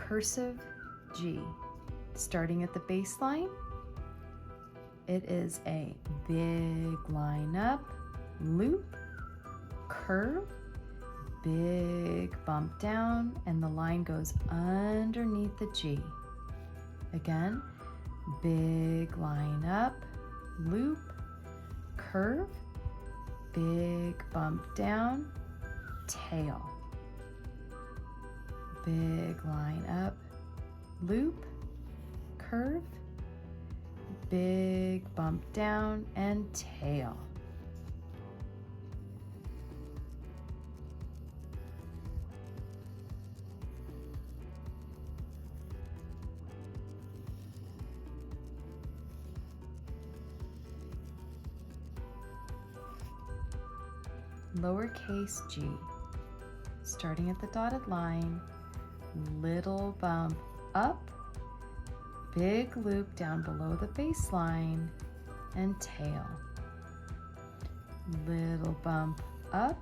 cursive G. Starting at the baseline, it is a big line up, loop, curve, big bump down, and the line goes underneath the G. Again, big line up, loop, curve, big bump down, tail. Big line up, loop, curve, big bump down, and tail. Lowercase g. Starting at the dotted line, little bump up, big loop down below the baseline, and tail. Little bump up,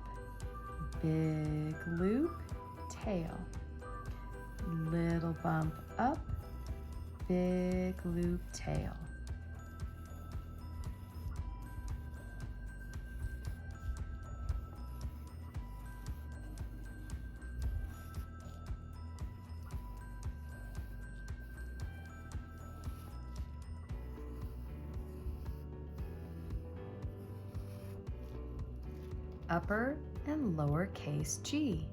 big loop, tail. Little bump up, big loop, tail. Upper and lowercase g.